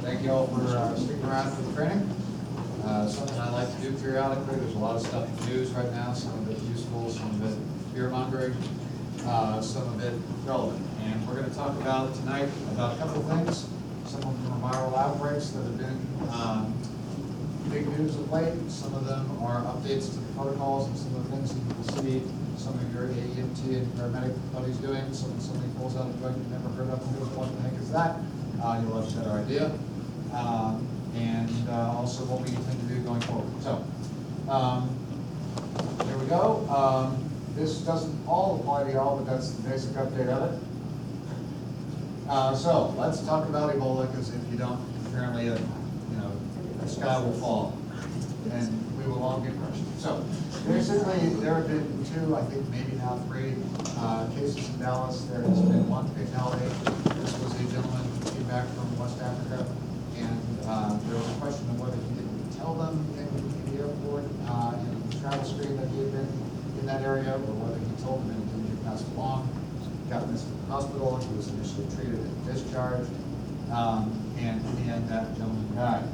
Thank you all for sticking around for the training. Something I like to do periodically. There's a lot of stuff in the news right now. Some of it useful, some of it fear-mongering, some of it relevant. And we're going to talk about tonight about a couple of things. Some of them are viral outbreaks that have been big news of late. Some of them are updates to the protocols and some of the things that you will see some of your AEMT and paramedic buddies doing. Somebody pulls out a drug you've never heard of and goes, what the heck is that? You'll have a better idea. And also what we intend to do going forward. So, there we go. This doesn't all apply to y'all, but that's the basic update of it. So, let's talk about Ebola, because if you don't, apparently, the sky will fall, and we will all get crushed. So, basically, there have been two, I think maybe now three cases in Dallas. There has been one fatality. This was a gentleman who came back from West Africa, and there was a question of whether he didn't tell them in the airport in the travel screen that he had been in that area, or whether he told them and it didn't get passed along. He got this to the hospital. He was initially treated and discharged, and in the end, that gentleman died.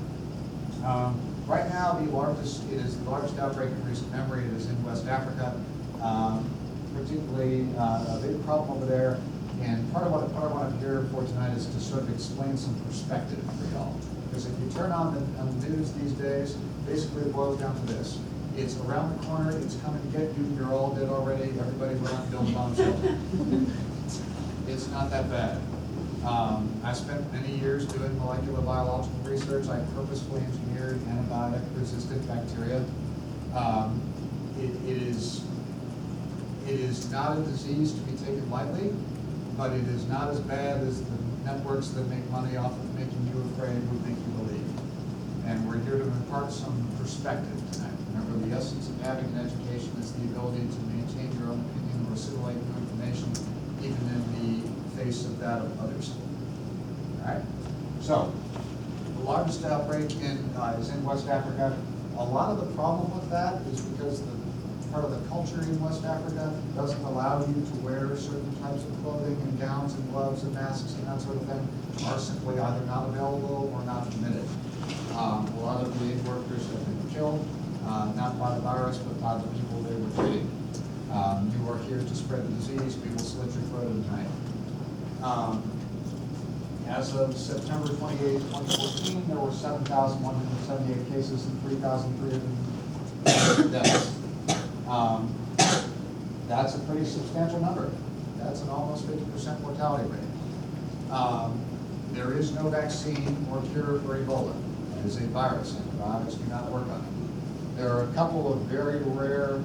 Right now, it is the largest outbreak in recent memory. It is in West Africa, particularly a big problem over there. And part of what I'm here for tonight is to sort of explain some perspective for y'all. Because if you turn on the news these days, basically it boils down to this. It's around the corner, it's coming to get you, you're all dead already, everybody run, build bombs. It's not that bad. I spent many years doing molecular biological research. I purposefully engineered antibiotic-resistant bacteria. It is not a disease to be taken lightly, but it is not as bad as the networks that make money off of making you afraid would make you believe. And we're here to impart some perspective tonight. Remember, the essence of having an education is the ability to maintain your own opinion or assimilate new information, even in the face of that of others. All right? So, the largest outbreak is in West Africa. A lot of the problem with that is because part of the culture in West Africa doesn't allow you to wear certain types of clothing and gowns and gloves and masks and that sort of thing, are simply either not available or not permitted. A lot of the aid workers have been killed, not by the virus, but by the people they were treating. You are here to spread the disease. We will slit your throat tonight. As of September 28, 2014, there were 7,178 cases and 3,300 deaths. That's a pretty substantial number. That's an almost 50% mortality rate. There is no vaccine or cure for Ebola. It is a virus. Antibiotics do not work on it. There are a couple of very rare,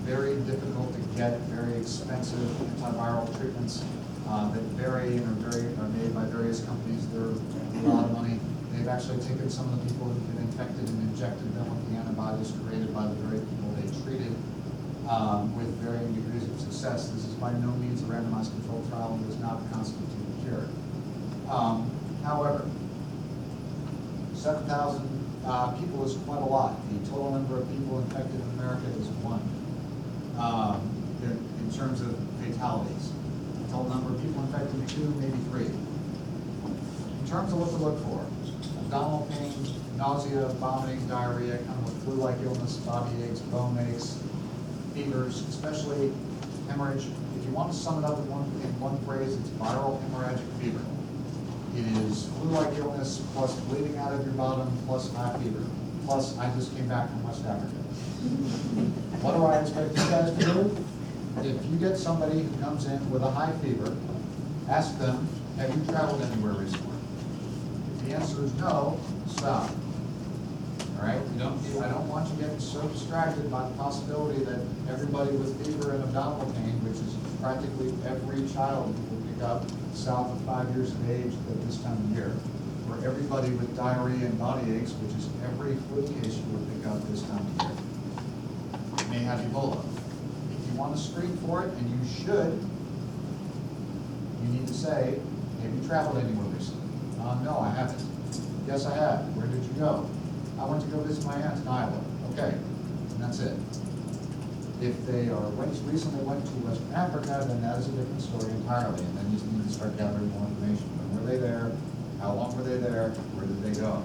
very difficult to get, very expensive antiviral treatments that vary and are made by various companies. They're a lot of money. They've actually taken some of the people who've been infected and injected them with the antibodies created by the very people they treated. with varying degrees of success. This is by no means a randomized controlled trial and does not constitute a cure. However, 7,000 people is quite a lot. The total number of people infected in America is 1 in terms of fatalities. The total number of people infected, 2, maybe 3. In terms of what to look for, abdominal pain, nausea, vomiting, diarrhea, kind of a flu-like illness, body aches, bone aches, fevers, especially hemorrhage. If you want to sum it up in one phrase, it's viral hemorrhagic fever. It is flu-like illness plus bleeding out of your bottom plus high fever. Plus, I just came back from West Africa. What do I expect you guys to do? If you get somebody who comes in with a high fever, ask them, have you traveled anywhere recently? If the answer is no, stop. All right? I don't want you getting so distracted by the possibility that everybody with fever and abdominal pain, which is practically every child you will pick up south of 5 years of age at this time of year, or everybody with diarrhea and body aches, which is every flu case you will pick up this time of year, may have Ebola. If you want to screen for it, and you should, you need to say, have you traveled anywhere recently? No, I haven't. Yes, I have. Where did you go? I went to go visit my aunt in Iowa. Okay, and that's it. If they recently went to Western Africa, then that is a different story entirely, and then you need to start gathering more information. When were they there? How long were they there? Where did they go?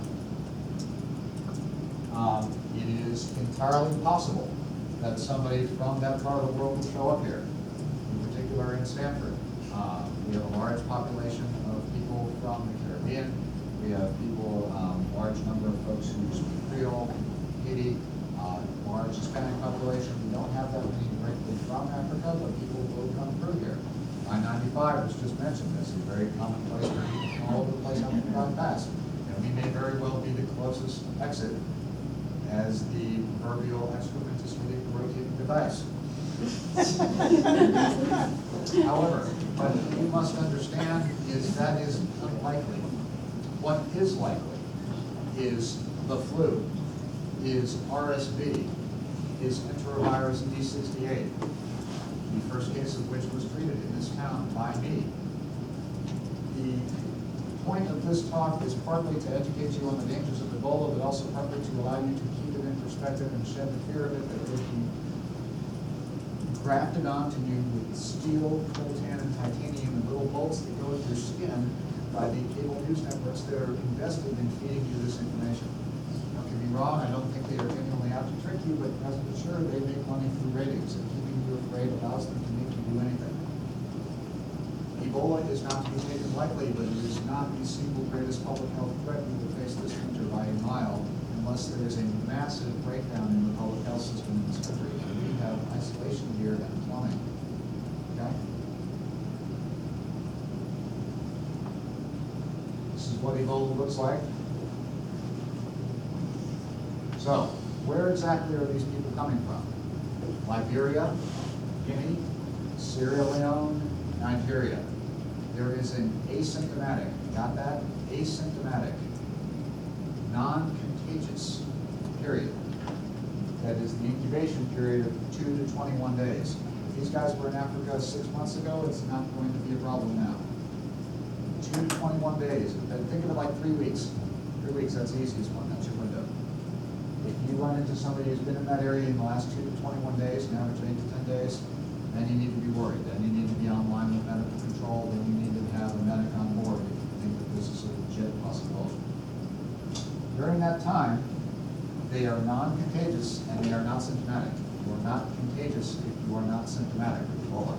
It is entirely possible that somebody from that part of the world will show up here, in particular in Stanford. We have a large population of people from the Caribbean. We have people, large number of folks who speak Creole, Haiti, large Hispanic population. We don't have that many directly from Africa, but people will come through here. I-95 was just mentioned. This is a very common place where people from all over the place have to drive past. And we may very well be the closest exit as the proverbial excrement to sleep rotating device. However, what you must understand is that is unlikely. What is likely is the flu, is RSV, is enterovirus D68, the first case of which was treated in this town by me. The point of this talk is partly to educate you on the dangers of Ebola, but also partly to allow you to keep it in perspective and shed the fear of it that it would be grafted onto you with steel, coltan, and titanium and little bolts that go into your skin by the cable news networks that are invested in feeding you this information. Don't get me wrong, I don't think they are genuinely out to trick you, but rest assured they make money through ratings, and keeping you afraid allows them to make you do anything. Ebola is not to be taken lightly, but it is not the single greatest public health threat we will face this winter by a mile, unless there is a massive breakdown in the public health system in this country. And we have isolation gear and plumbing. Okay? This is what Ebola looks like. So, where exactly are these people coming from? Liberia, Guinea, Sierra Leone, Nigeria. There is an asymptomatic, got that? Asymptomatic, non-contagious period. That is the incubation period of 2 to 21 days. If these guys were in Africa 6 months ago, it's not going to be a problem now. 2 to 21 days. Think of it like 3 weeks. 3 weeks, that's the easiest one, that's your window. If you run into somebody who's been in that area in the last 2 to 21 days, an average 8 to 10 days, then you need to be worried. Then you need to be online with medical control. Then you need to have a medic on board if you think that this is a legit possibility. During that time, they are non-contagious and they are not symptomatic. You are not contagious if you are not symptomatic with Ebola.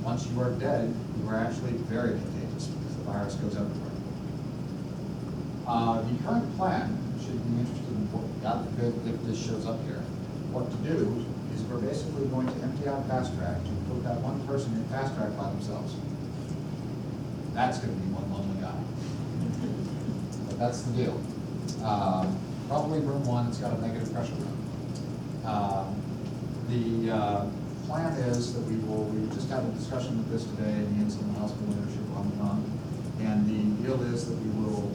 Once you are dead, you are actually very contagious because the virus goes everywhere. The current plan, should you be interested in what, God forbid if this shows up here, what to do is we're basically going to empty out Fast Track to put that one person in Fast Track by themselves. That's going to be one lonely guy. But that's the deal. Probably room 1, it's got a negative pressure room. The plan is that we just had a discussion with this today in the Insulin Hospital Leadership on, and the deal is that we will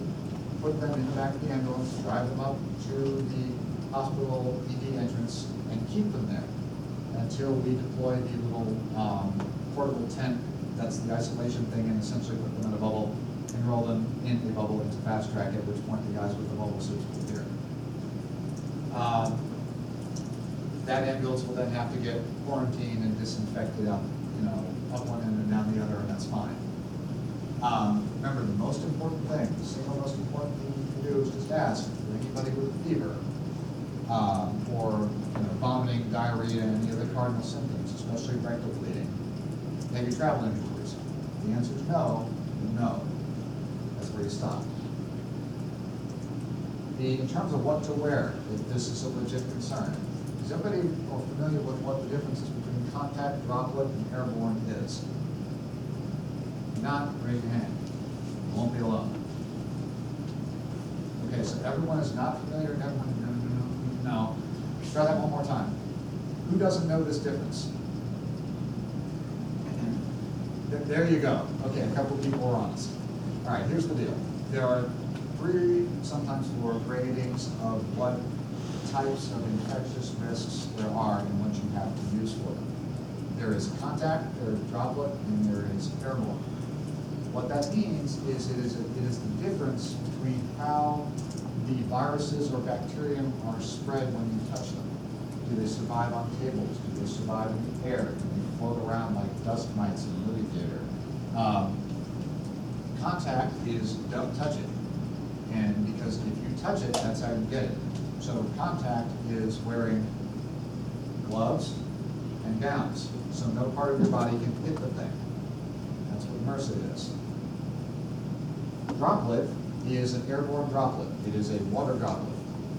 put them in the back of the ambulance, drive them up to the hospital ED entrance, and keep them there. And until we deploy the little portable tent. That's the isolation thing, and essentially put them in a bubble, enroll them in a bubble into fast track, at which point the guys with the bubble suits will appear. That ambulance will then have to get quarantined and disinfected up, up one end and down the other, and that's fine. Remember, the most important thing, the single most important thing you can do is just ask for anybody with a fever, or vomiting, diarrhea, any other cardinal symptoms, especially rectal bleeding. Have you traveled anywhere recently? The answer is no, then no. That's where you stop. In terms of what to wear, if this is a legit concern, is everybody familiar with what the differences between contact, droplet, and airborne is? If not, raise your hand. You won't be alone. Okay, so everyone is not familiar. Everyone, no. Let's try that one more time. Who doesn't know this difference? There you go. Okay, a couple people are honest. All right, here's the deal. There are 3, sometimes 4 gradings of what types of infectious risks there are and what you have to use for them. There is contact, there is droplet, and there is airborne. What that means is it is the difference between how the viruses or bacterium are spread when you touch them. Do they survive on tables? Do they survive in the air? Do they float around like dust mites in a movie theater? Contact is don't touch it. And because if you touch it, that's how you get it. So contact is wearing gloves and gowns. So no part of your body can hit the thing. That's what MRSA is. Droplet is an airborne droplet. It is a water droplet.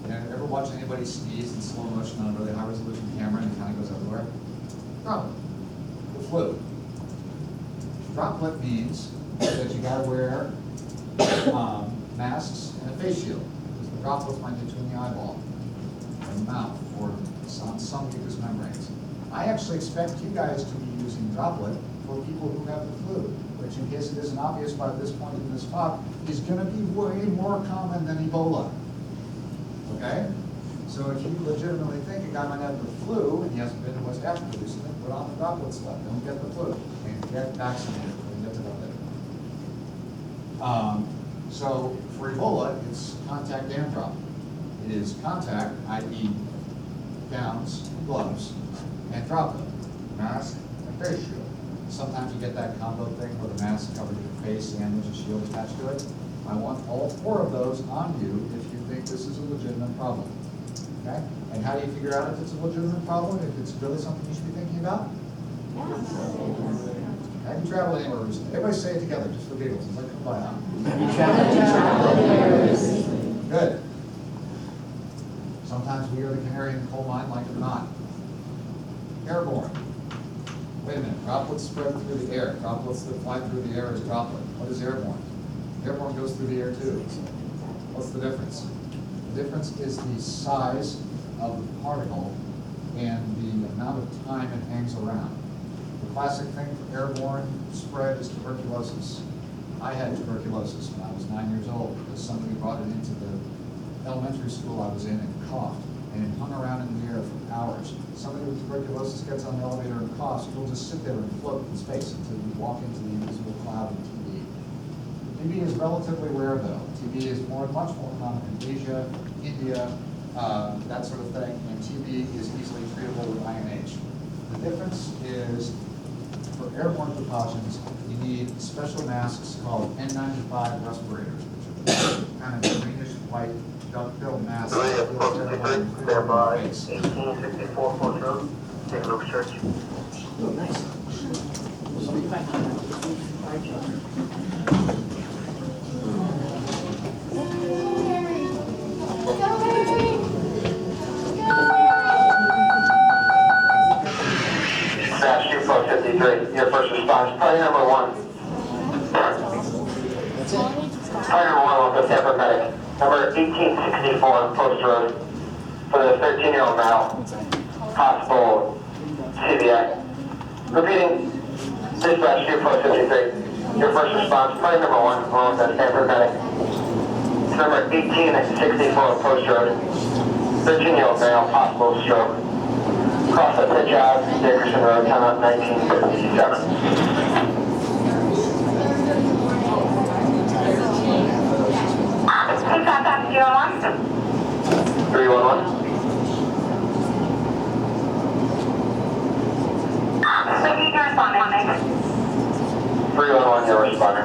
Ever watch anybody sneeze in slow motion on a really high resolution camera and it kind of goes everywhere? Droplet. The flu. Droplet means that you gotta wear masks and a face shield, because the droplets might hit you in the eyeball, or the mouth, or on some mucous membranes. I actually expect you guys to be using droplet for people who have the flu, which, in case it isn't obvious by this point in this talk, is going to be way more common than Ebola. Okay? So if you legitimately think a guy might have the flu and he hasn't been to West Africa recently, put on the droplet stuff. Don't get the flu and get vaccinated. We'll get to that later. So for Ebola, it's contact and droplet. It is contact, i.e. gowns, gloves, and droplet, mask, and face shield. Sometimes you get that combo thing where the mask covers your face and there's a shield attached to it. I want all 4 of those on you if you think this is a legitimate problem. Okay? And how do you figure out if it's a legitimate problem, if it's really something you should be thinking about? Have you traveled anywhere recently? Everybody say it together, just for giggles. It's like come by now. Good. Sometimes we are the canary in the coal mine, like it or not. Airborne. Wait a minute, droplets spread through the air. Droplets that fly through the air is droplet. What is airborne? Airborne goes through the air too. What's the difference? The difference is the size of the particle and the amount of time it hangs around. The classic thing for airborne spread is tuberculosis. I had tuberculosis when I was 9 years old because somebody brought it into the elementary school I was in and coughed, and it hung around in the air for hours. Somebody with tuberculosis gets on the elevator and coughs, you'll just sit there and float in space until you walk into the invisible cloud of TB. TB is relatively rare though. TB is much more common in Asia, India, that sort of thing, and TB is easily treatable with INH. The difference is for airborne precautions, you need special masks called N95 respirators, which are kind of greenish white duck-billed masks. Stand by, 1864 Post Road, St. Luke's Church. Oh, nice. Dash 2 Post 53, your first response, party number 1. That's it. Party number 1 with the Tampa medic, number 1864 Post Road, for the 13-year-old male, possible CVA. Repeating, dispatch 2 Post 53, your first response, party number 1, along with the Tampa medic. It's number 1864 Post Road, 13-year-old male, possible stroke. Cross at Pitch Ave, Dickerson Road, time 1957. Contact 311. 311. Speaking to responding. 311, your responder.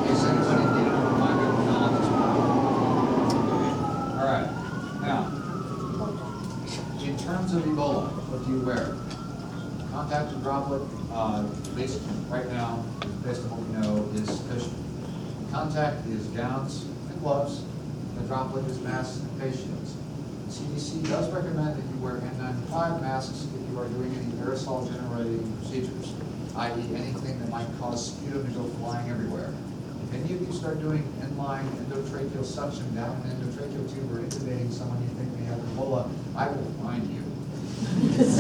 Is anybody needing a reminder of technology? All right, now, in terms of Ebola, what do you wear? Contact and droplet, based right now, based on what we know, is sufficient. Contact is gowns and gloves. The droplet is masks and face shields. The CDC does recommend that you wear N95 masks if you are doing any aerosol generating procedures, i.e. anything that might cause sputum to go flying everywhere. If any of you start doing inline endotracheal suction down an endotracheal tube or intubating someone you think may have Ebola, I will find you. Because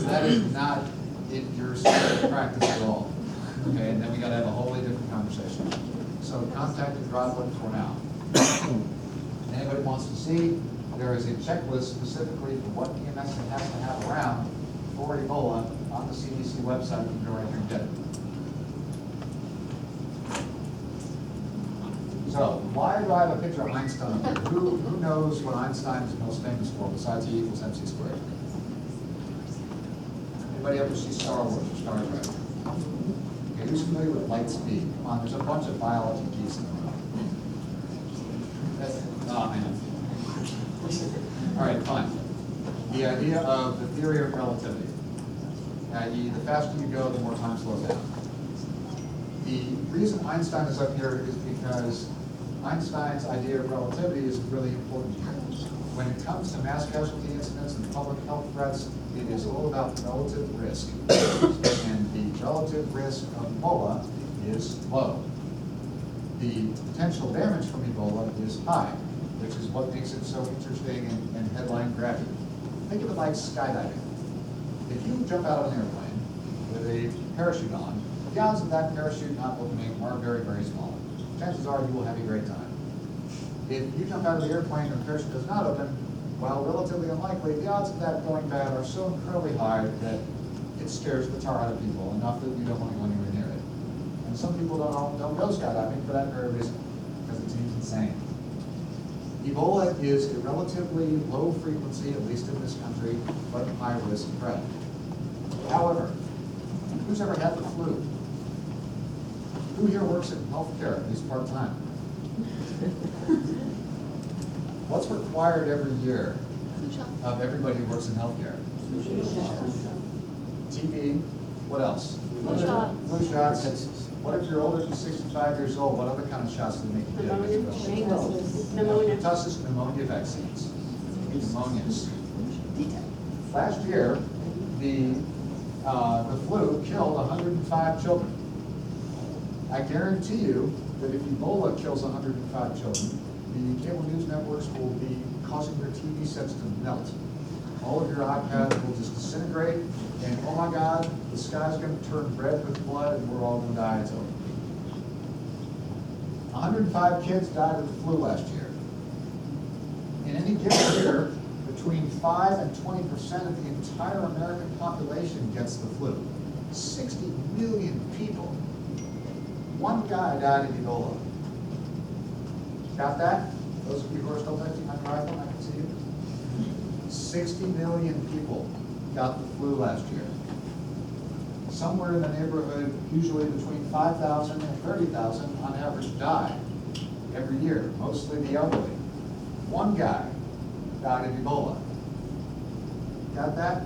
that is not in your standard practice at all. Okay, and then we gotta have a wholly different conversation. So contact and droplet for now. Anybody wants to see, there is a checklist specifically for what EMS has to have around for Ebola on the CDC website. You can go right here and get it. So, why do I have a picture of Einstein up here? Who knows what Einstein is most famous for besides E equals MC squared? Anybody ever see Star Wars or Star Trek? Okay, who's familiar with light speed? Come on, there's a bunch of biology geeks in the room. Oh, man. All right, fine. The idea of the theory of relativity, i.e. the faster you go, the more time slows down. The reason Einstein is up here is because Einstein's idea of relativity is really important here. When it comes to mass casualty incidents and public health threats, it is all about relative risk. And the relative risk of Ebola is low. The potential damage from Ebola is high, which is what makes it so interesting and headline grabbing. Think of it like skydiving. If you jump out of an airplane with a parachute on, the odds of that parachute not opening are very, very small. Chances are you will have a great time. If you jump out of the airplane and the parachute does not open, while relatively unlikely, the odds of that going bad are so incredibly high that it scares the tar out of people, enough that you don't want to go anywhere near it. And some people don't go skydiving for that very reason, because it seems insane. Ebola is a relatively low frequency, at least in this country, but high risk threat. However, who's ever had the flu? Who here works in healthcare, at least part-time? What's required every year of everybody who works in healthcare? TB, what else? Flu shots. Flu shots. What if you're older than 65 years old? What other kind of shots do they make you get? Pneumonia. Pertussis, pneumonia vaccines. Pneumonias. Last year, the flu killed 105 children. I guarantee you that if Ebola kills 105 children, the cable news networks will be causing their TV sets to melt. All of your iPads will just disintegrate, and oh my God, the sky's going to turn red with blood, and we're all going to die. It's over. 105 kids died of the flu last year. In any given year, between 5 and 20% of the entire American population gets the flu. 60 million people. One guy died of Ebola. Got that? Those of you who are still texting on your iPhone, I can see you. 60 million people got the flu last year. Somewhere in the neighborhood, usually between 5,000 and 30,000 on average die every year, mostly the elderly. One guy died of Ebola. Got that?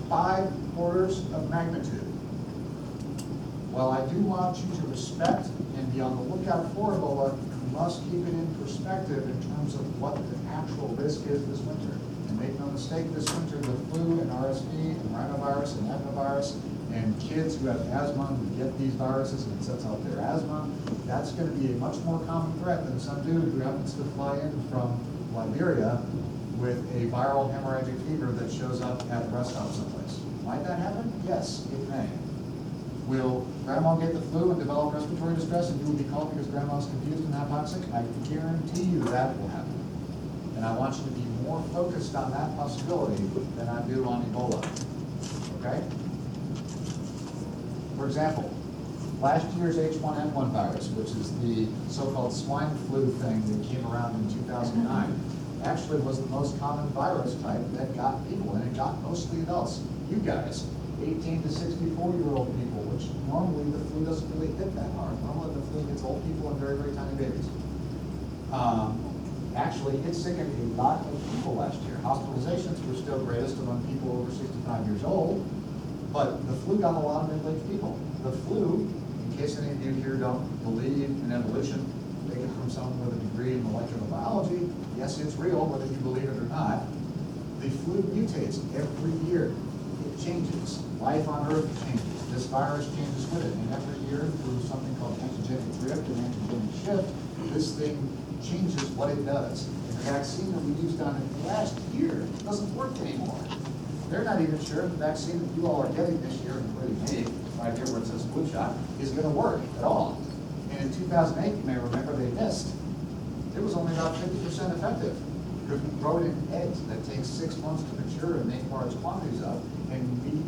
5 orders of magnitude. While I do want you to respect and be on the lookout for Ebola, you must keep it in perspective in terms of what the actual risk is this winter. And make no mistake, this winter the flu and RSV and rhinovirus and adenovirus and kids who have asthma who get these viruses and it sets off their asthma, that's going to be a much more common threat than some dude who happens to fly in from Liberia with a viral hemorrhagic fever that shows up at a rest stop someplace. Might that happen? Yes, it may. Will grandma get the flu and develop respiratory distress and you will be called because grandma's confused and hypoxic? I guarantee you that will happen. And I want you to be more focused on that possibility than I do on Ebola. Okay? For example, last year's H1N1 virus, which is the so-called swine flu thing that came around in 2009, actually was the most common virus type that got people, and it got mostly adults. You guys, 18 to 64-year-old people, which normally the flu doesn't really hit that hard. Normally the flu hits old people and very, very tiny babies. Actually, it sickened a lot of people last year. Hospitalizations were still greatest among people over 65 years old, but the flu got a lot of middle-aged people. The flu, in case any of you here don't believe in evolution, take it from someone with a degree in molecular biology, yes, it's real, whether you believe it or not. The flu mutates every year. It changes. Life on Earth changes. This virus changes with it. And every year, through something called antigenic drift and antigenic shift, this thing changes what it does. And the vaccine that we used on it last year doesn't work anymore. They're not even sure if the vaccine that you all are getting this year, including me, right here where it says flu shot, is going to work at all. And in 2008, you may remember, they missed. It was only about 50% effective. Because we grow it in eggs that takes 6 months to mature and make large quantities of. And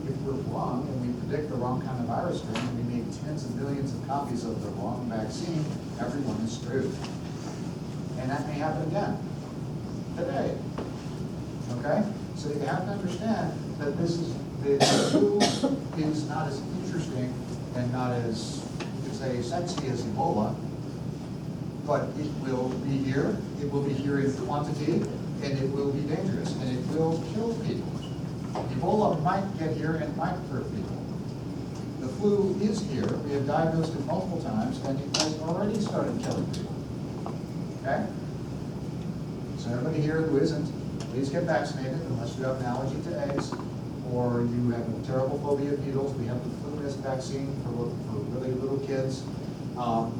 if we're wrong and we predict the wrong kind of virus strain and we make tens of millions of copies of the wrong vaccine, everyone is screwed. And that may happen again today. Okay? So you have to understand that the flu is not as interesting and not as, you could say, sexy as Ebola, but it will be here, it will be here in quantity, and it will be dangerous, and it will kill people. Ebola might get here and might hurt people. The flu is here, we have diagnosed it multiple times, and it has already started killing people. Okay? So everybody here who isn't, please get vaccinated unless you have an allergy to eggs or you have a terrible phobia of needles. We have the flu risk vaccine for really little kids.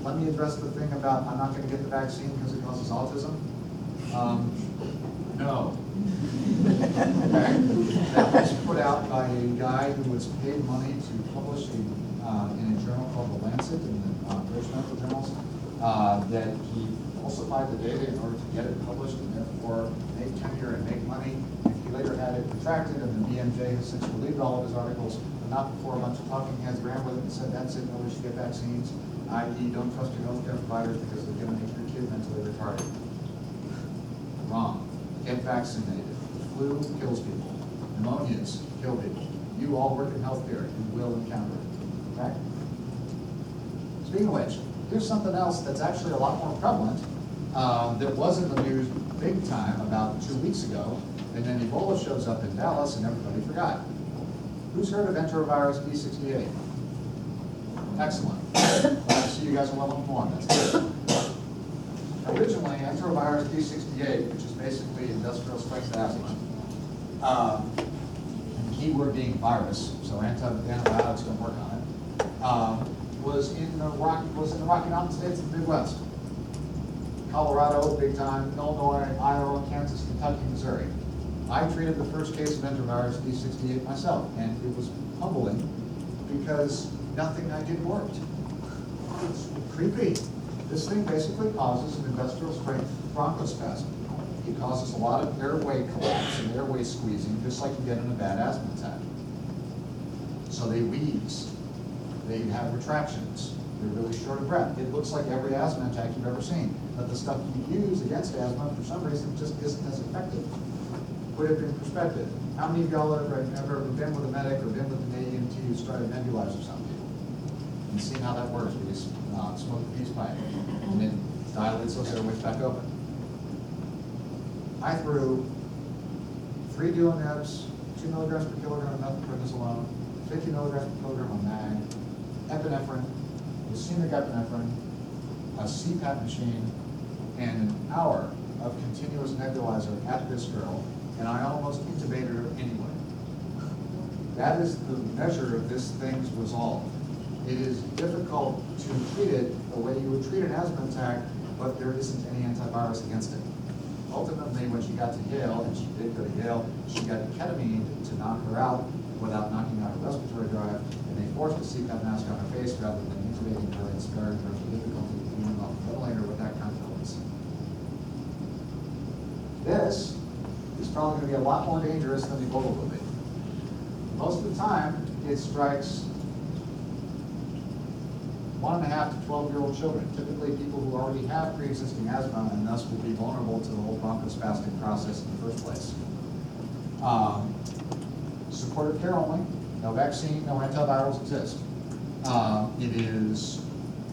Let me address the thing about I'm not going to get the vaccine because it causes autism. No. Okay. That was put out by a guy who was paid money to publish in a journal called The Lancet in the British Medical Journals that he falsified the data in order to get it published and therefore make tenure and make money. And he later had it retracted, and the BMJ has since relieved all of his articles, but not before a bunch of talking heads ran with it and said, that's it, nobody should get vaccines, i.e. don't trust your healthcare providers because they're going to make your kid mentally retarded. Wrong. Get vaccinated. The flu kills people. Pneumonias kill people. You all work in healthcare. You will encounter it. Okay? Speaking of which, here's something else that's actually a lot more prevalent that was in the news big time about 2 weeks ago, and then Ebola shows up in Dallas and everybody forgot. Who's heard of enterovirus B68? Excellent. Glad to see you guys are well informed. That's good. Originally, enterovirus B68, which is basically industrial strength asthma, and the key word being virus, so antibiotics don't work on it, was in the Rocky Mountain states of the Midwest. Colorado, big time, Illinois, Iowa, Kansas, Kentucky, Missouri. I treated the first case of enterovirus B68 myself, and it was humbling because nothing I did worked. It's creepy. This thing basically causes an industrial strength bronchospasm. It causes a lot of airway collapse and airway squeezing, just like you get in a bad asthma attack. So they wheeze. They have retractions. They're really short of breath. It looks like every asthma attack you've ever seen. But the stuff you use against asthma, for some reason, just isn't as effective. Put it in perspective. How many of y'all have ever been with a medic or been with an AEMT who's tried to nebulize or something? And seen how that works. We just smoke a peace pipe and then dilates those airways back open. I threw 3 Duonebs, 2 milligrams per kilogram of methylprednisolone, 50 milligrams per kilogram of MAG, epinephrine, racemic epinephrine, a CPAP machine, and an hour of continuous nebulizer at this girl, and I almost intubated her anyway. That is the measure of this thing's resolve. It is difficult to treat it the way you would treat an asthma attack, but there isn't any antivirus against it. Ultimately, when she got to Yale, and she did go to Yale, she got ketamine to knock her out, without knocking out her respiratory drive, and they forced to seat that mask on her face rather than intubating her and sparing her the difficulty of being off the ventilator with that kind of illness. This is probably going to be a lot more dangerous than Ebola will be. Most of the time, it strikes 1.5 to 12-year-old children, typically people who already have pre-existing asthma and thus will be vulnerable to the whole bronchospastic process in the first place. Supportive care only, no vaccine, no antivirals exist. It is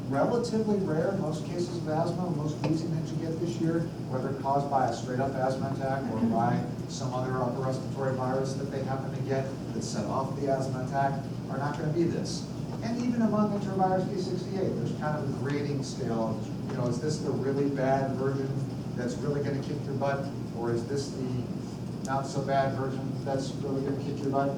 relatively rare in most cases of asthma. Most wheezing that you get this year, whether caused by a straight-up asthma attack or by some other upper respiratory virus that they happen to get that set off the asthma attack, are not going to be this. And even among enterovirus D68, there's kind of a grading scale. You know, is this the really bad version that's really going to kick your butt, or is this the not so bad version that's really going to kick your butt?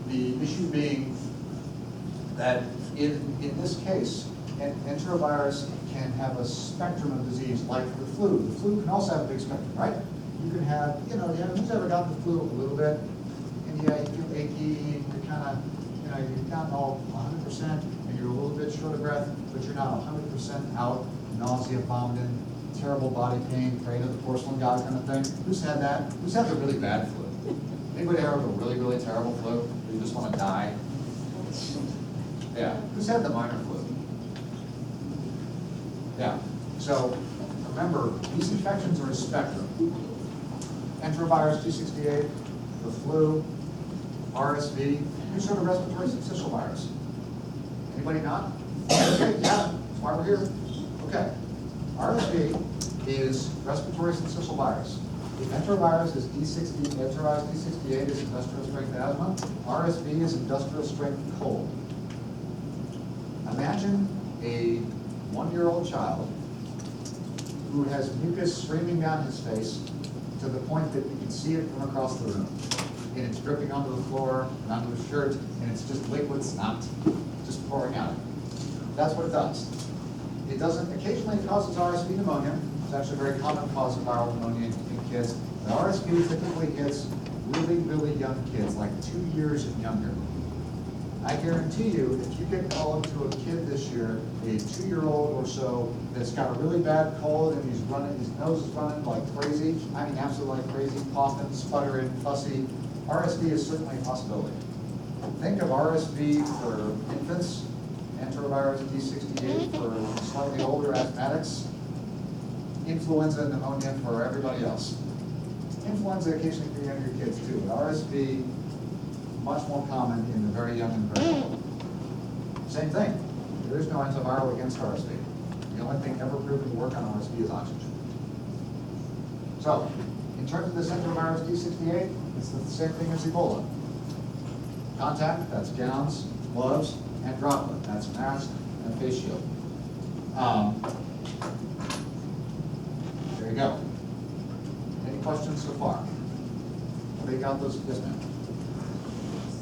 The issue being that in this case, enterovirus can have a spectrum of disease like the flu. The flu can also have a big spectrum, right? You can have, who's ever gotten the flu a little bit? And yeah, you feel achy, you're kind of, you're not all 100%, and you're a little bit short of breath, but you're not 100% out, nausea, vomiting, terrible body pain, afraid of the porcelain god kind of thing. Who's had that? Who's had the really bad flu? Anybody ever have a really, really terrible flu where you just want to die? Yeah. Who's had the minor flu? Yeah. So remember, these infections are a spectrum. Enterovirus D68, the flu, RSV, new sort of respiratory syncytial virus. Anybody not? Okay, yeah, that's why we're here. Okay. RSV is respiratory syncytial virus. If enterovirus is enterovirus D68 is industrial strength asthma, RSV is industrial strength cold. Imagine a 1-year-old child who has mucus streaming down his face to the point that you can see it from across the room. And it's dripping onto the floor and onto his shirt, and it's just liquid snot just pouring out. That's what it does. It doesn't, occasionally it causes RSV pneumonia. It's actually a very common cause of viral pneumonia in kids. The RSV typically hits really, really young kids, like 2 years and younger. I guarantee you, if you get called to a kid this year, a 2-year-old or so, that's got a really bad cold and he's running, his nose is running like crazy, I mean absolutely like crazy, coughing, sputtering, fussy, RSV is certainly a possibility. Think of RSV for infants, enterovirus D68 for slightly older asthmatics, influenza and pneumonia for everybody else. Influenza occasionally for younger kids too, but RSV much more common in the very young and very old. Same thing. There is no antiviral against RSV. The only thing ever proven to work on RSV is oxygen. So, in terms of this enterovirus D68, it's the same thing as Ebola. Contact, that's gowns, gloves, and droplet, that's mask and face shield. There you go. Any questions so far? They got those, yes ma'am.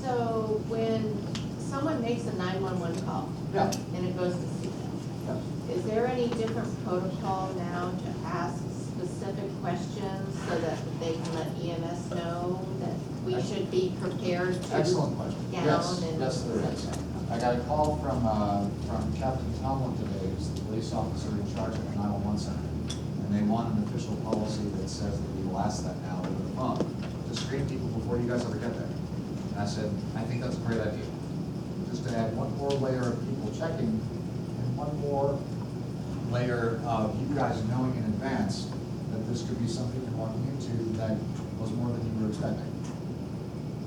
So when someone makes a 911 call Yeah. and it goes to CPAP, Yeah. is there any different protocol now to ask specific questions so that they can let EMS know that we should be prepared to Excellent question. gown Yes, and? yes, there is. I got a call from Captain Tomlin today, who's the police officer in charge of the 911 center. And they want an official policy that says that we will ask that now over the phone to screen people before you guys ever get there. And I said, I think that's a great idea. Just to add one more layer of people checking and one more layer of you guys knowing in advance that this could be something you're walking into that was more than you were expecting.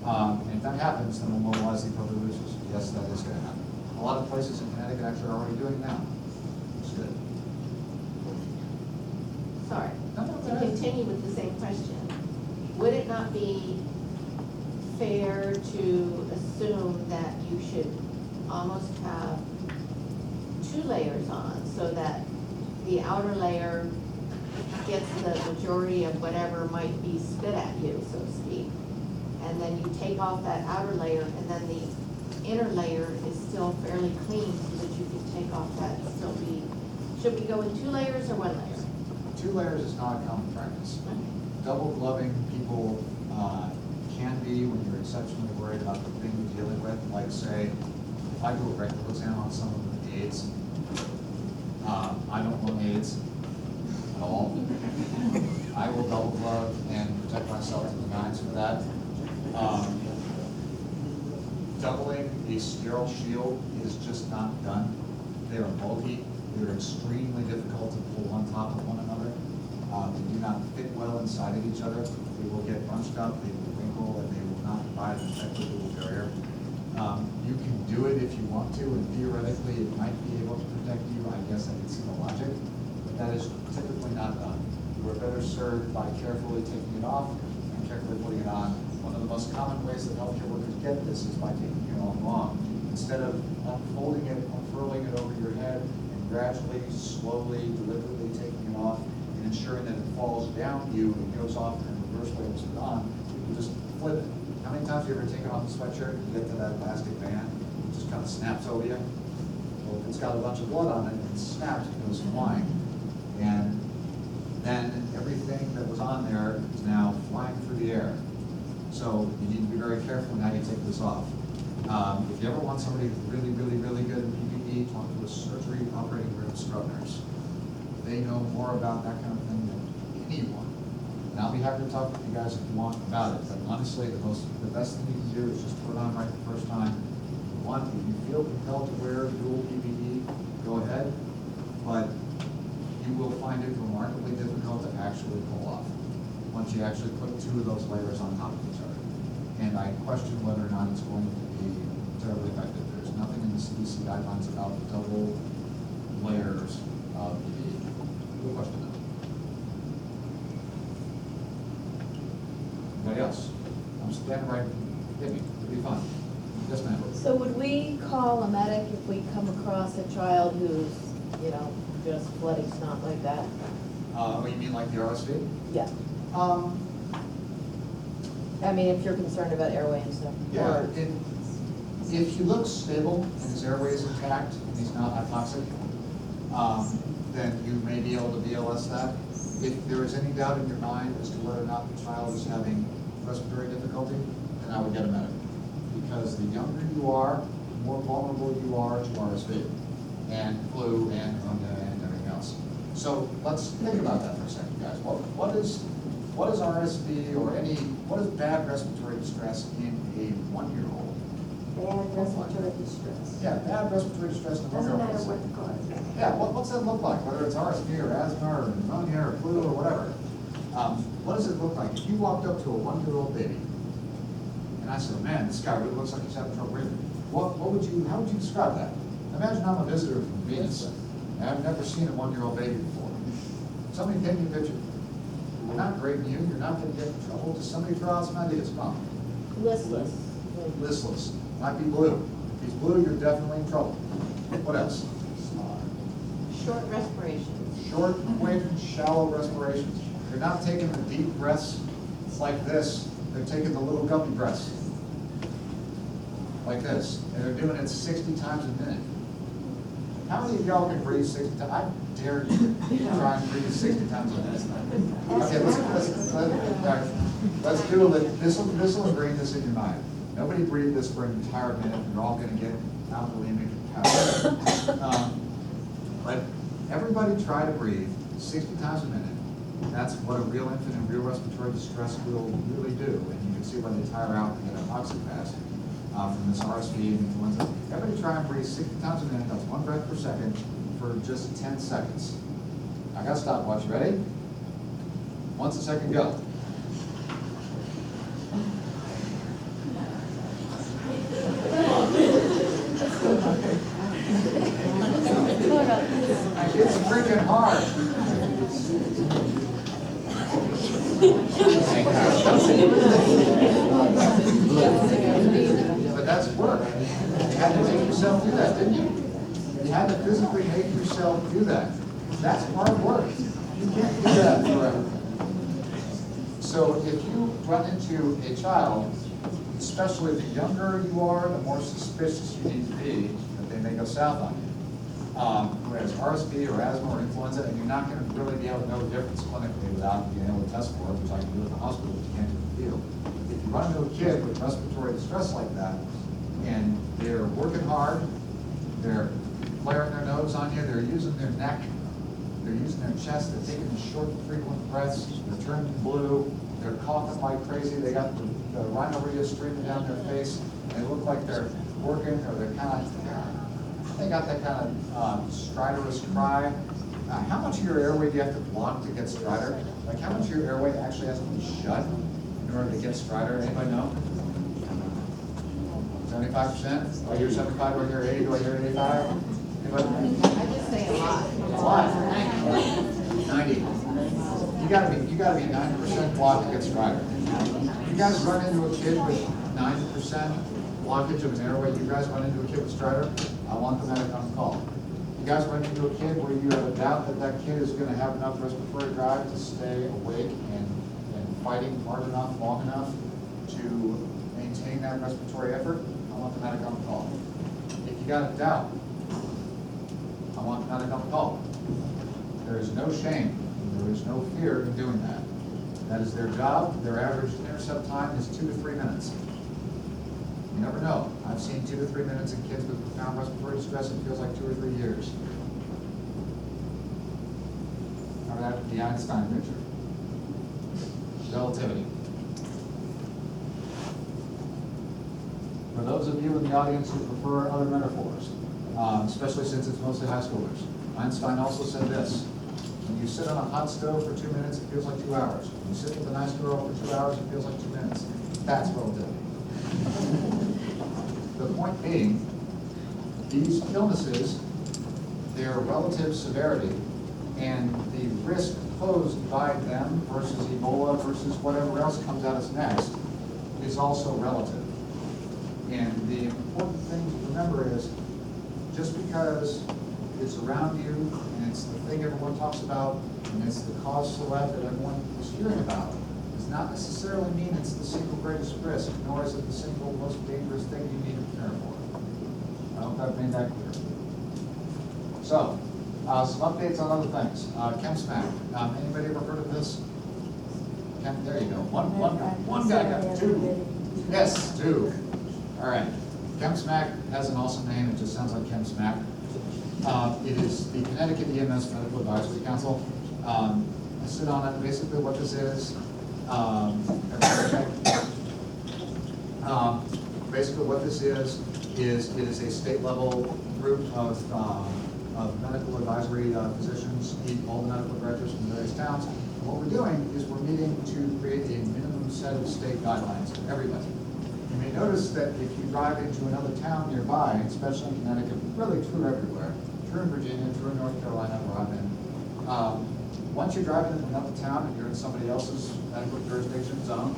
And if that happens, then we'll mobilize the appropriate resources. Yes, that is going to happen. A lot of places in Connecticut actually are already doing it now. It's good. Sorry, No, no, to go ahead. continue with the same question, would it not be fair to assume that you should almost have 2 layers on so that the outer layer gets the majority of whatever might be spit at you, so to speak, and then you take off that outer layer and then the inner layer is still fairly clean so that you can take off that, still be, should we go in 2 layers or 1 layer? 2 layers is not a common practice. Double gloving people can be when you're exceptionally worried about the thing you're dealing with. Like say, if I do a rectal exam on someone with AIDS, I don't want AIDS at all. I will double glove and protect myself to the nines for that. Doubling a sterile shield is just not done. They are bulky. They're extremely difficult to pull on top of one another. They do not fit well inside of each other. They will get bunched up, they will wrinkle, and they will not provide an effective little barrier. You can do it if you want to, and theoretically it might be able to protect you. I guess I can see the logic, but that is typically not done. You are better served by carefully taking it off and carefully putting it on. One of the most common ways that healthcare workers get this is by taking it on long. Instead of unfolding it, unfurling it over your head, and gradually, slowly, deliberately taking it off, and ensuring that it falls down you and goes off in the reverse way it's put on, you just flip it. How many times have you ever taken off a sweatshirt and you get to that elastic band, it just kind of snaps over you? Well, if it's got a bunch of blood on it, it snaps, it goes flying. And then everything that was on there is now flying through the air. So you need to be very careful in how you take this off. If you ever want somebody who's really, really, really good at PPE, talk to a surgery operating room scrub nurse. They know more about that kind of thing than anyone. And I'll be happy to talk with you guys if you want about it. But honestly, the best thing you can do is just put it on right the first time. If you feel compelled to wear dual PPE, go ahead. But you will find it remarkably difficult to actually pull off once you actually put 2 of those layers on top of each other. And I question whether or not it's going to be terribly effective. There's nothing in the CDC guidelines about double layers of PPE. Good question though. Anybody else? I'm standing right, hit me, it'll be fun. Yes, ma'am. So would we call a medic if we come across a child who's, just bloody snot like that? Oh, you mean like the RSV? Yeah. I mean, if you're concerned about airway and stuff. Yeah, Or- if he looks stable and his airway is intact and he's not hypoxic, then you may be able to BLS that. If there is any doubt in your mind as to whether or not the child is having respiratory difficulty, then I would get a medic. Because the younger you are, the more vulnerable you are to RSV and flu and pneumonia and everything else. So let's think about that for a second, guys. What is RSV or what is bad respiratory distress in a 1-year-old? Bad respiratory distress. Yeah, bad respiratory distress in a 1-year-old. Doesn't matter what the cause is. Yeah, what's that look like? Whether it's RSV or asthma or pneumonia or flu or whatever. What does it look like? If you walked up to a 1-year-old baby and I said, man, this guy really looks like he's having trouble breathing. How would you describe that? Imagine I'm a visitor from Venus and I've never seen a 1-year-old baby before. Somebody paint me a picture. You're not great immune, you're not going to get in trouble. Does somebody throw out some ideas? Come on. Listless. Listless. Might be blue. If he's blue, you're definitely in trouble. What else? Short respirations. Short, quick, shallow respirations. They're not taking the deep breaths like this. They're taking the little guppy breaths like this. And they're doing it 60 times a minute. How many of y'all can breathe 60 times? I dare you to try and breathe 60 times a minute. Okay, let's do it. This will ingrain this in your mind. Nobody breathed this for an entire minute. You're all going to get alkalemic and power. But everybody try to breathe 60 times a minute. That's what a real infant in real respiratory distress will really do. And you can see when they tire out and get hypoxic fast from this RSV and influenza. Everybody try and breathe 60 times a minute. That's 1 breath per second for just 10 seconds. I got a stopwatch. Ready? 1 second, go. It's freaking hard. But that's work. You had to make yourself do that, didn't you? You had to physically make yourself do that. That's hard work. You can't do that forever. So if you run into a child, especially the younger you are, the more suspicious you need to be that they may go south on you. who has RSV or asthma or influenza, and you're not gonna really be able to know the difference clinically without being able to test for it, which I can do at the hospital, but you can't do in the field. If you run into a kid with respiratory distress like that, and they're working hard, they're flaring their nose on you, they're using their neck, they're using their chest, they're taking short, frequent breaths, they're turning blue, they're coughing like crazy, they got the rhinorrhea streaming down their face, they look like they're working, or they're kind of, they got that kind of stridorous cry. How much of your airway do you have to block to get stridor? Like, how much of your airway actually has to be shut in order to get stridor? Anybody know? 75%? Do I hear 75? Do I hear 80? Do I hear 85? Anybody? I just say a lot. A lot. 90. You gotta be 90% blocked to get stridor. You guys run into a kid with 90% blockage of an airway, you guys run into a kid with stridor, I want the medic on call. You guys run into a kid where you have a doubt that that kid is gonna have enough respiratory drive to stay awake and fighting hard enough, long enough to maintain that respiratory effort, I want the medic on call. If you got a doubt, I want the medic on call. There is no shame, there is no fear in doing that. That is their job. Their average intercept time is 2 to 3 minutes. You never know. I've seen 2 to 3 minutes in kids with profound respiratory distress. It feels like 2 or 3 years. All right, the Einstein picture. Relativity. For those of you in the audience who prefer other metaphors, especially since it's mostly high schoolers, Einstein also said this: when you sit on a hot stove for 2 minutes, it feels like 2 hours. When you sit with a nice girl for 2 hours, it feels like 2 minutes. That's relativity. The point being, these illnesses, their relative severity, and the risk posed by them versus Ebola versus whatever else comes at us next is also relative. And the important thing to remember is, just because it's around you and it's the thing everyone talks about and it's the cause célèbre that everyone is hearing about, does not necessarily mean it's the single greatest risk, nor is it the single most dangerous thing you need to prepare for. I hope I've made that clear. So, some updates on other things. ChemSmack. Anybody ever heard of this? There you go. One guy got 2. Yes, 2. All right. ChemSmack has an awesome name. It just sounds like ChemSmack. It is the Connecticut EMS Medical Advisory Council. I sit on it. Basically what this is, basically what this is it is a state level group of medical advisory physicians, all the medical directors from various towns. And what we're doing is we're meeting to create a minimum set of state guidelines for everybody. You may notice that if you drive into another town nearby, especially in Connecticut, really true everywhere, true in Virginia, true in North Carolina, where I've been, once you're driving into another town and you're in somebody else's medical jurisdiction zone,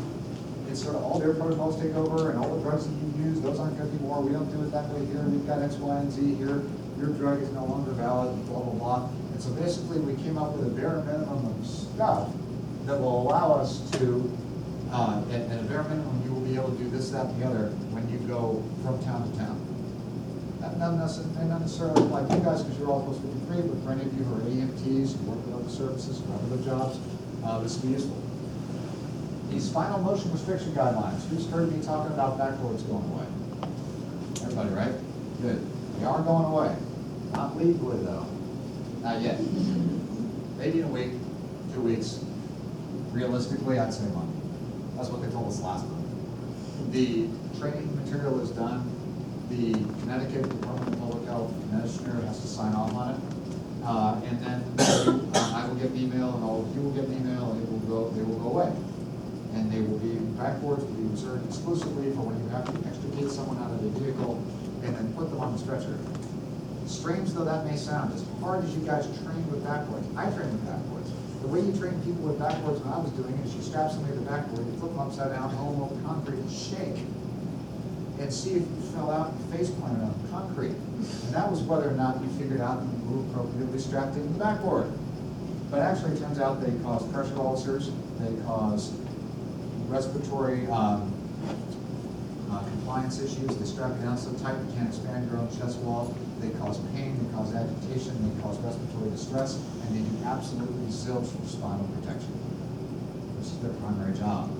it's sort of all their protocols take over, and all the drugs that you use, those aren't good anymore. We don't do it that way here. We've got X, Y, and Z here. Your drug is no longer valid, blah, blah, blah. And so basically we came up with a bare minimum of stuff that will allow us to, at a bare minimum, you will be able to do this, that, and the other when you go from town to town. Not necessarily like you guys, because you're all supposed to be free, but for any of you who are EMTs, who work with other services, who have other jobs, this will be useful. These final motion restriction guidelines, who's heard me talking about backboards going away? Everybody, right? Good. They are going away. Not legally, though. Not yet. Maybe in a week, 2 weeks. Realistically, I'd say a month. That's what they told us last month. The training material is done. The Connecticut Department of Public Health Commissioner has to sign off on it. And then I will get an email, and all of you will get an email, and they will go away. And they will be, backboards will be reserved exclusively for when you have to extricate someone out of the vehicle and then put them on the stretcher. Strange though that may sound, as hard as you guys train with backboards, I train with backboards. The way you train people with backboards when I was doing it is you strap somebody to the backboard, you flip them upside down, hold them over concrete, and shake. And see if you fell out and face planted on the concrete. And that was whether or not you figured out that you were appropriately strapped into the backboard. But actually it turns out they cause pressure ulcers, they cause respiratory compliance issues. They strap you down so tight you can't expand your own chest wall. they cause pain, they cause agitation, they cause respiratory distress, and they do absolutely zilch for spinal protection. This is their primary job.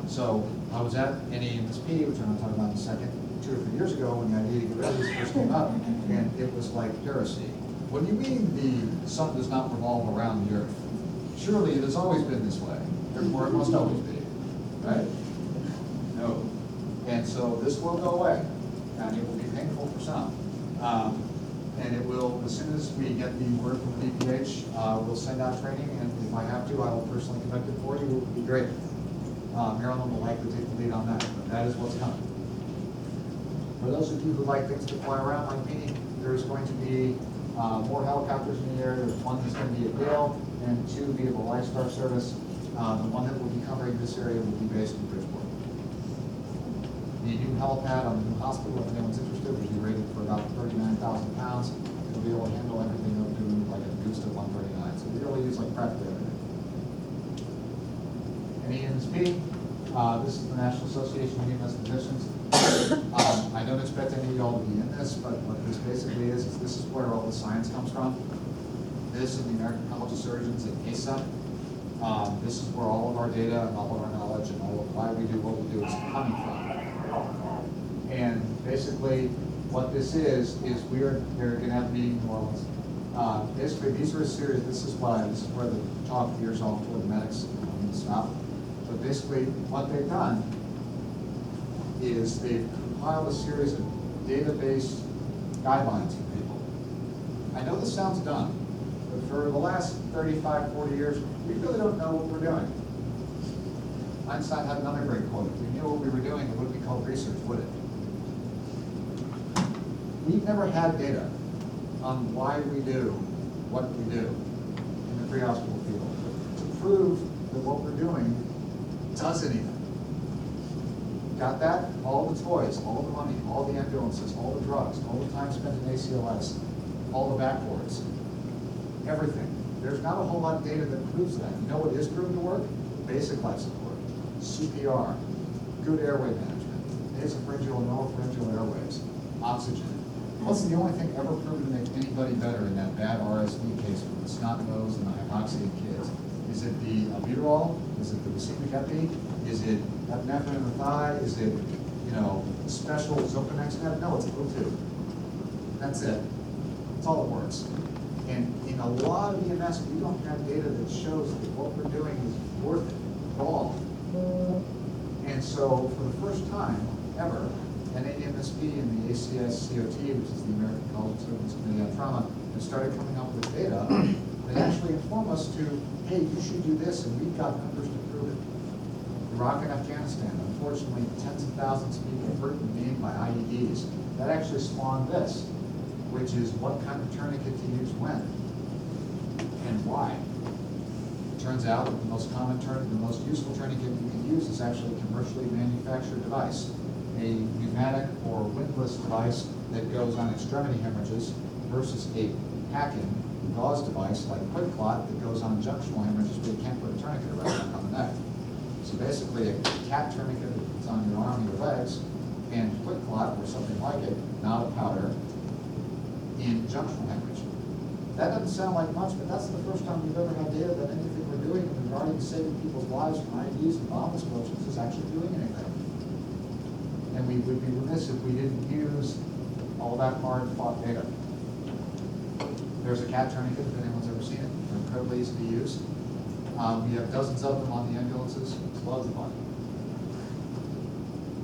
So I was at NAMSP, which I'm going to talk about in a second, 2 or 3 years ago when the idea to get rid of this first came up, and it was like heresy. What do you mean the sun does not revolve around the earth? Surely it has always been this way, therefore it must always be, right? No. And so this will go away, and it will be painful for some. And it will, as soon as we get the word from the DPH, we'll send out training, and if I have to, I will personally conduct it for you. It would be great. Maryland will likely take the lead on that, but that is what's coming. For those of you who like things to fly around like me, there's going to be more helicopters in the air. There's one that's going to be at Yale, and 2 via the Lifestar service. The one that will be covering this area will be based in Bridgeport. The new helipad on the new hospital, if anyone's interested, will be rated for about 39,000 pounds. It'll be able to handle everything up to like a Goose to 139. So we really use like practically everything. NAMSP, this is the National Association of EMS Physicians. I don't expect any of y'all to be in this, but what this basically is this is where all the science comes from. This is the American College of Surgeons at ASA. This is where all of our data and all of our knowledge and all of why we do what we do is coming from. And basically, what this is they're going to have a meeting in New Orleans. Basically, these are a series. This is where the talk veers off toward the medics and stuff. But basically, what they've done is they've compiled a series of database guidelines for people. I know this sounds dumb, but for the last 35, 40 years, we really don't know what we're doing. Einstein had another great quote. If we knew what we were doing, it wouldn't be called research, would it? We've never had data on why we do what we do in the pre-hospital field to prove that what we're doing does anything. Got that? All the toys, all the money, all the ambulances, all the drugs, all the time spent in ACLS, all the backboards, everything. There's not a whole lot of data that proves that. You know what is proven to work? Basic life support, CPR, good airway management, nasopharyngeal and oropharyngeal airways, oxygen. What's the only thing ever proven to make anybody better in that bad RSV case with the snot nose and the hypoxia kids? Is it the albuterol? Is it the racemic epi? Is it epinephrine in the thigh? Is it, special Zopanex? No, it's O2. That's it. That's all it works. And in a lot of EMS, we don't have data that shows that what we're doing is worth it at all. And so, for the first time ever, NAMSP and the ACS-COT, which is the American College of Surgeons Committee on Trauma, have started coming up with data that actually inform us to, hey, you should do this, and we've got numbers to prove it. Iraq and Afghanistan, unfortunately, tens of thousands of people hurt and maimed by IEDs. That actually spawned this, which is what kind of tourniquet to use when and why. It turns out that the most common the most useful tourniquet you can use is actually a commercially manufactured device, a pneumatic or windlass device that goes on extremity hemorrhages versus a packing gauze device like QuikClot that goes on junctional hemorrhages where you can't put a tourniquet around it on the neck. So basically, a cat tourniquet that's on your arm or your legs, and QuikClot or something like it, not a powder, in junctional hemorrhage. That doesn't sound like much, but that's the first time we've ever had data that anything we're doing regarding saving people's lives from IEDs and bomb explosions is actually doing anything. And we would be remiss if we didn't use all that hard-fought data. There's a cat tourniquet, if anyone's ever seen it. They're incredibly easy to use. We have dozens of them on the ambulances. It's loads of fun.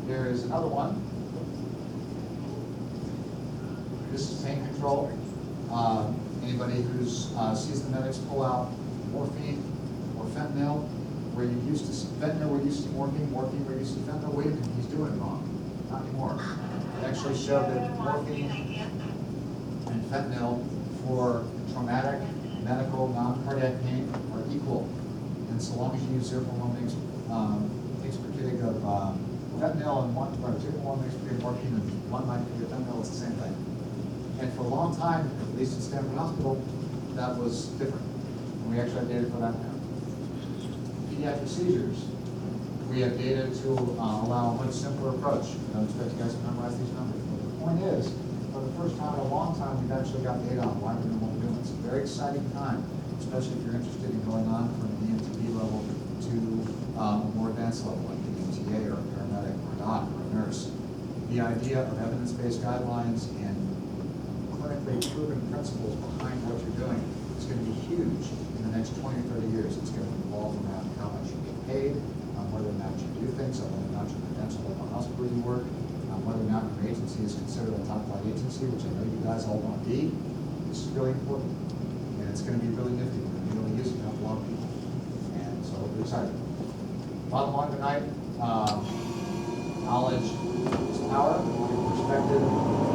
There is another one. This is pain control. Anybody who sees the medics pull out morphine or fentanyl, where you used to fentanyl, we're used to morphine, we're used to fentanyl. Wait a minute, he's doing it wrong. Not anymore. It actually showed that morphine and fentanyl for traumatic, medical, non-cardiac pain are equal. And so long as you use 0.1 mg per kg of fentanyl and 2.1 mg per kg of morphine and 1 mg of fentanyl, it's the same thing. And for a long time, at least at Stanford Hospital, that was different. And we actually have data for that now. Pediatric seizures, we have data to allow a much simpler approach. I don't expect you guys to memorize these numbers. But the point is for the first time in a long time, we've actually got data on why we're doing what we're doing. It's a very exciting time, especially if you're interested in going on from an EMTB level to a more advanced level, like an EMTA or a paramedic or a doc or a nurse. The idea of evidence-based guidelines and clinically proven principles behind what you're doing is going to be huge in the next 20 or 30 years. It's going to involve around how much you get paid, whether or not you do things, on whether or not you're credentialed at the hospital you work, whether or not your agency is considered a top flight agency, which I know you guys all want to be. This is really important. And it's going to be really nifty. We're going to be really using it for a lot of people. And so we're excited. Bottom line tonight, knowledge is power, perspective